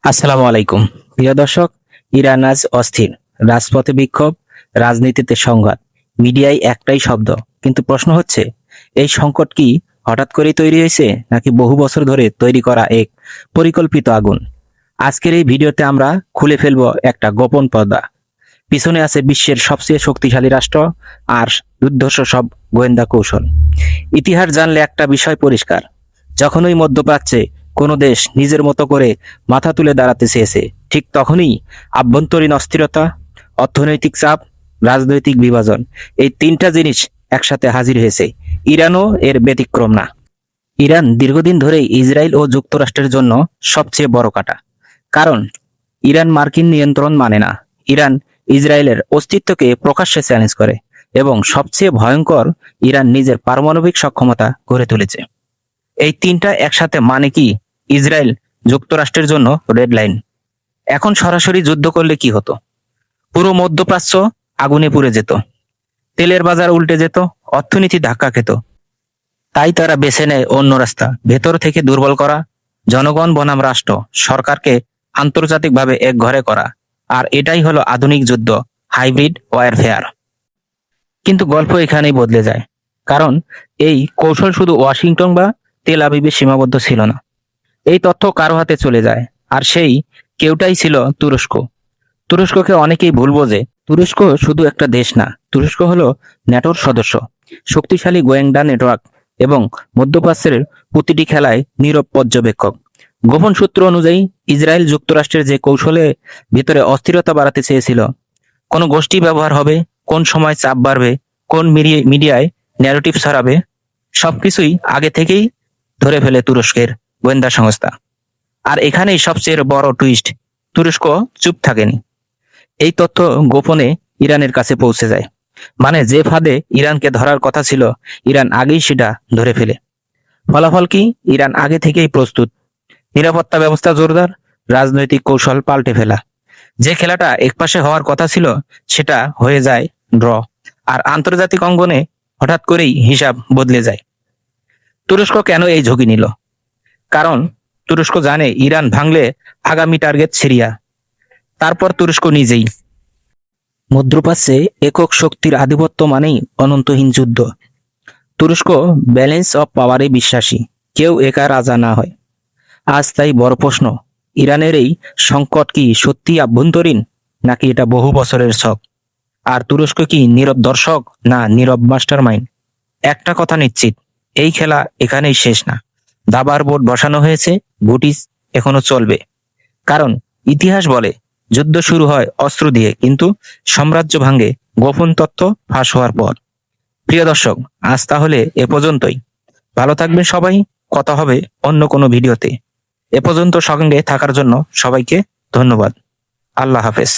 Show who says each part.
Speaker 1: আসসালামু আলাইকুম। প্রিয় দর্শক, ইরান আজ অস্থির। রাজপথে বিক্ষোভ, রাজনীতিতে সংঘাত, মিডিয়ায় একটাই শব্দ। কিন্তু প্রশ্ন হচ্ছে, এই সংকট কি হঠাৎ করেই তৈরি হয়েছে, নাকি বহু বছর ধরে তৈরি করা এক পরিকল্পিত আগুন? আজকের এই ভিডিওতে আমরা খুলে ফেলবো একটা গোপন পর্দা। পিছনে আছে বিশ্বের সবচেয়ে শক্তিশালী রাষ্ট্র আর দুর্ধর্ষ সব গোয়েন্দা কৌশল। ইতিহাস জানলে একটা বিষয় পরিষ্কার: যখনই মধ্যপ্রাচ্যে কোনো দেশ নিজের মতো করে মাথা তুলে দাঁড়াতে চেয়েছে, ঠিক তখনই আভ্যন্তরীণ অস্থিরতা, অর্থনৈতিক চাপ, রাজনৈতিক বিভাজন, এই তিনটা জিনিস একসাথে হাজির হয়েছে। ইরানও এর ব্যতিক্রম না। ইরান দীর্ঘদিন ধরেই ইসরায়েল ও যুক্তরাষ্ট্রের জন্য সবচেয়ে বড় কাঁটা। কারণ ইরান মার্কিন নিয়ন্ত্রণ মানে না। ইরান ইসরায়েলের অস্তিত্বকে প্রকাশ্যে চ্যালেঞ্জ করে, এবং সবচেয়ে ভয়ঙ্কর, ইরান নিজের পারমাণবিক সক্ষমতা গড়ে তুলেছে। এই তিনটা একসাথে মানে কি? ইসরায়েল যুক্তরাষ্ট্রের জন্য রেড লাইন। এখন সরাসরি যুদ্ধ করলে কি হতো? পুরো মধ্যপ্রাচ্য আগুনে পুড়ে যেত, তেলের বাজার উল্টে যেত, অর্থনীতি ধাক্কা খেত। তাই তারা বেছে নেয় অন্য রাস্তা: ভেতর থেকে দুর্বল করা, জনগণ বনাম রাষ্ট্র, সরকারকে আন্তর্জাতিকভাবে এক ঘরে করা। আর এটাই হলো আধুনিক যুদ্ধ, হাইব্রিড ওয়ারফেয়ার। কিন্তু গল্প এখানেই বদলে যায়। কারণ এই কৌশল শুধু ওয়াশিংটন বা তেল আবিবে সীমাবদ্ধ ছিল না। এই তথ্য কারো হাতে চলে যায়, আর সেই কেউটাই ছিল তুরস্ক। তুরস্ককে অনেকেই ভুল বোঝে। তুরস্ক শুধু একটা দেশ না, তুরস্ক হলো ন্যাটোর সদস্য, শক্তিশালী গোয়েন্দা নেটওয়ার্ক, এবং মধ্যপ্রাচ্যের প্রতিটি খেলায় নীরব পর্যবেক্ষক। গোপন সূত্র অনুযায়ী, ইসরায়েল যুক্তরাষ্ট্রের যে কৌশলে ভিতরে অস্থিরতা বাড়াতে চেয়েছিল, কোন গোষ্ঠী ব্যবহার হবে, কোন সময় চাপ বাড়বে, কোন মিডিয়ায় ন্যারেটিভ ছড়াবে, সবকিছুই আগে থেকেই ধরে ফেলে তুরস্কের গোয়েন্দা সংস্থা। আর এখানেই সবচেয়ে বড় টুইস্ট: তুরস্ক চুপ থাকেনি। এই তথ্য গোপনে ইরানের কাছে পৌঁছে যায়। মানে যে ফাঁদে ইরানকে ধরার কথা ছিল, ইরান আগেই সেটা ধরে ফেলে। ফলাফল কি? ইরান আগে থেকেই প্রস্তুত, নিরাপত্তা ব্যবস্থা জোরদার, রাজনৈতিক কৌশল পাল্টে ফেলা। যে খেলাটা একপাশে হওয়ার কথা ছিল, সেটা হয়ে যায় ড্র। আর আন্তর্জাতিক অঙ্গনে হঠাৎ করেই হিসাব বদলে যায়। তুরস্ক কেন এই ঝুঁকি নিল? কারণ তুরস্ক জানে ইরান ভাঙলে আগামী টার্গেট সিরিয়া, তারপর তুরস্ক নিজেই। মধ্যপ্রাচ্যে একক শক্তির আধিপত্য মানেই অনন্তহীন যুদ্ধ। তুরস্ক ব্যালেন্স অফ পাওয়ারে বিশ্বাসী, কেউ একা রাজা না হয়। আজ তাই বড় প্রশ্ন: ইরানের এই সংকট কি সত্যি আভ্যন্তরীণ, নাকি এটা বহু বছরের ছক? আর তুরস্ক কি নীরব দর্শক, না নীরব মাস্টার মাইন্ড? একটা কথা নিশ্চিত, এই খেলা এখানেই শেষ না। দাবার বোর্ড বসানো হয়েছে, বুটিস এখনো চলবে। কারণ ইতিহাস বলে, যুদ্ধ শুরু হয় অস্ত্র দিয়ে, কিন্তু সাম্রাজ্য ভাঙে গোপন তথ্য ফাঁস হওয়ার পর। প্রিয় দর্শক, আজ তাহলে এ পর্যন্তই। ভালো থাকবেন সবাই। কথা হবে অন্য কোনো ভিডিওতে। এ পর্যন্ত সঙ্গে থাকার জন্য সবাইকে ধন্যবাদ। আল্লাহ হাফেজ।